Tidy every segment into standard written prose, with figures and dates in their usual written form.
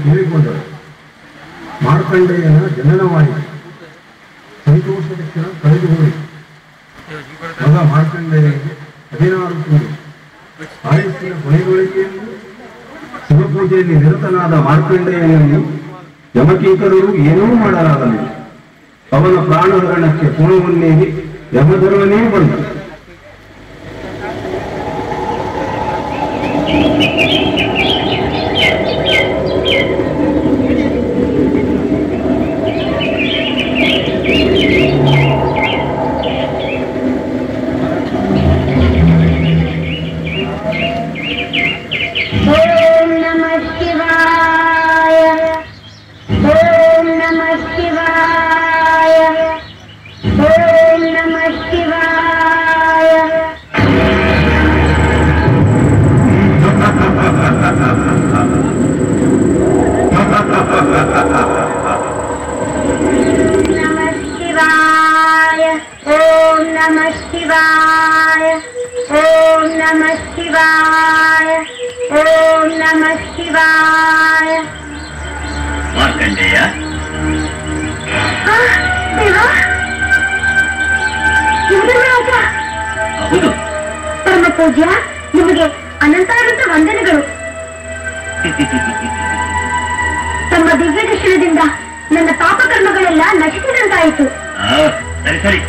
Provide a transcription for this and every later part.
ಕೇಳಿಕೊಂಡರು. ಮಾರ್ಕಂಡೇಯನ ಜನನವಾಯಿತು. ಸಂತೋಷದ ಕ್ಷಣ ಕಳೆದು ಹೋಯಿತು. ಮಗ ಮಾರ್ಕಂಡೇಯನಿಗೆ 16 ತಿಂಗಳು. ಆಯಸ್ಸಿನ ಕೊನೆಗಳಿಗೆಯೂ ಶಿವಪೂಜೆಯಲ್ಲಿ ನಿರತನಾದ ಮಾರ್ಕಂಡೇಯನನ್ನು ಯಮಕಿಂಕರರು ಏನೂ ಮಾಡಲಾಗಲಿಲ್ಲ. ಅವನ ಪ್ರಾಣಹರಣಕ್ಕೆ ಪುಣವನ್ನೇರಿ ಯಮಧರ್ಮನೇ ಬಂದ. ಮಾರ್ಕಂಡೇಯ, ಹೌದು ಪರಮ ಪೂಜ್ಯ, ನಿಮಗೆ ಅನಂತಾನಂತ ವಂದನೆಗಳು. ತಮ್ಮ ದಿವ್ಯ ದರ್ಶನದಿಂದ ನನ್ನ ಪಾಪಕರ್ಮಗಳೆಲ್ಲ ನಶಿಸಿದಂತಾಯಿತು. ಸರಿ ಸರಿ,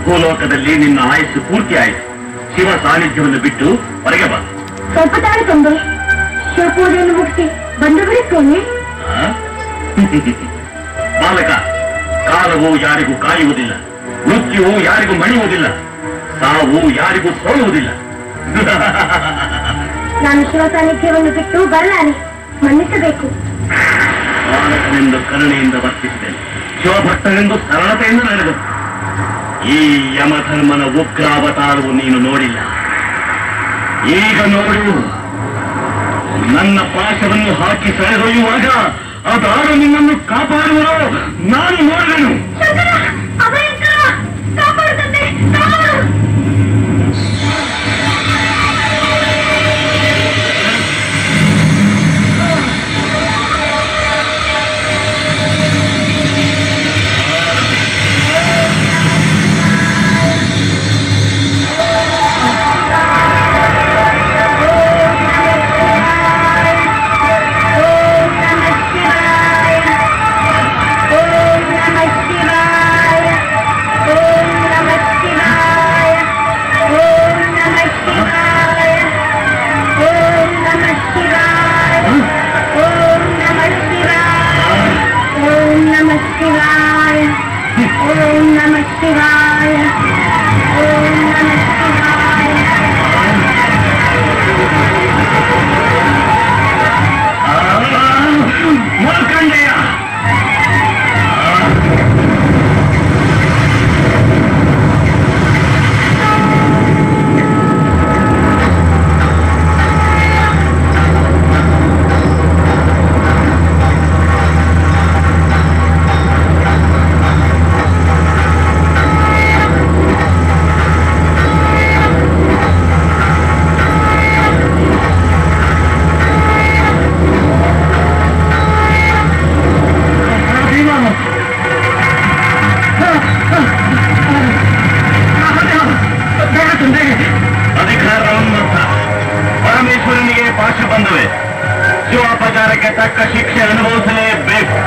ಭೂಲೋಕದಲ್ಲಿ ನಿನ್ನ ಆಯಸ್ಸು ಪೂರ್ತಿ ಆಯಿತು. ಶಿವ ಸಾನ್ನಿಧ್ಯವನ್ನು ಬಿಟ್ಟು ಹೊರಗೆ ಬಾ. ಸ್ವಲ್ಪ ತಾಳೆ ತಂದೆ, ಶಿವಪೂಜೆಯನ್ನು ಮುಗಿಸಿ ಬಂದು ಬಿಡುತ್ತೇನೆ. ಬಾಲಕ, ಕಾಲವು ಯಾರಿಗೂ ಕಾಯುವುದಿಲ್ಲ, ಮೃತ್ಯುವು ಯಾರಿಗೂ ಮಣಿಯುವುದಿಲ್ಲ, ಸಾವು ಯಾರಿಗೂ ಸೋಲುವುದಿಲ್ಲ. ನಾನು ಶಿವ ಸಾನ್ನಿಧ್ಯವನ್ನು ಬಿಟ್ಟು ಬರಲಾರೆ, ಮನ್ನಿಸಬೇಕು. ಬಾಲಕನೆಂದು ಕರುಣೆಯಿಂದ ವರ್ತಿಸಿದೆನು, ಶಿವಭಕ್ತನೆಂದು ಸರಳತೆಯಿಂದ ನಡೆದನು. ಈ ಯಮಧರ್ಮನ ಉಗ್ರಾವತಾರವು ನೀನು ನೋಡಿಲ್ಲ. ಈಗ ನೋಡು, ನನ್ನ ಪಾಶವನ್ನು ಹಾಕಿ ಸೆಳೆದೊಯ್ಯುವಾಗ ಅದಾರು ನಿನ್ನನ್ನು ಕಾಪಾಡುವರು ನಾನು ನೋಡಿದೆನು. ಪರಮೇಶ್ವರನಿಗೆ ಪಾಶ ಬಂದುವೆ. ಶಿವಾಪಚಾರಕ್ಕೆ ತಕ್ಕ ಶಿಕ್ಷೆ ಅನುಭವಿಸಲೇಬೇಕು.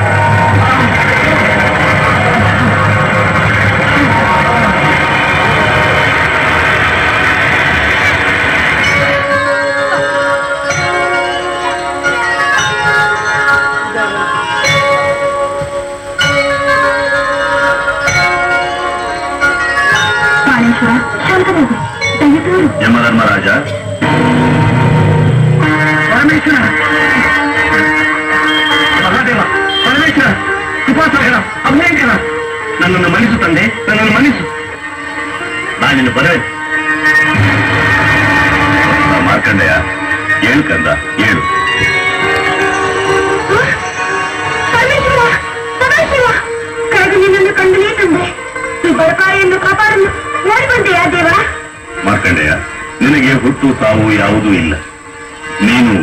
ಯಮಧರ್ಮರಾಜ, ಪರಮೇಶ್ವರ, ಮಹಾದೇವ, ಪರಮೇಶ್ವರ, ಕೃಪಾಸಾಗರ, ಅಭಯಂಕರ, ನನ್ನನ್ನು ಮನ್ನಿಸು ತಂದೆ, ನನ್ನನ್ನು ಮನ್ನಿಸು. ನಾನಿನ್ನು ಬರವೆ. ಮಾರ್ಕಂಡೇಯ, ಏಳು ಕಂದ, ಏಳು. ನಿನ್ನನ್ನು ಕಂಡಲೇ ತಂದೆ, ಈ ಬಡಕಾಯಿಯನ್ನು ಕಾಪಾಡಲು ನೋಡಿ ಬಂದೆಯಾ ದೇವ? ಮಾರ್ಕಂಡೇಯ, ನಿನಗೆ ಹುಟ್ಟು ಸಾವು ಯಾವುದೂ ಇಲ್ಲ. ನೀನು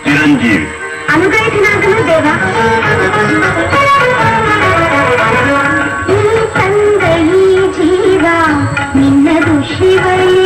ಚಿರಂಜೀವಿ. ಅನುಗ್ರಹಿಸಿನಾಗಲೂ ದೇವ, ದೇವ ಈ ತಂದೆ ಈ ಜೀವ ನಿನ್ನದು ಶಿವಯ್ಯ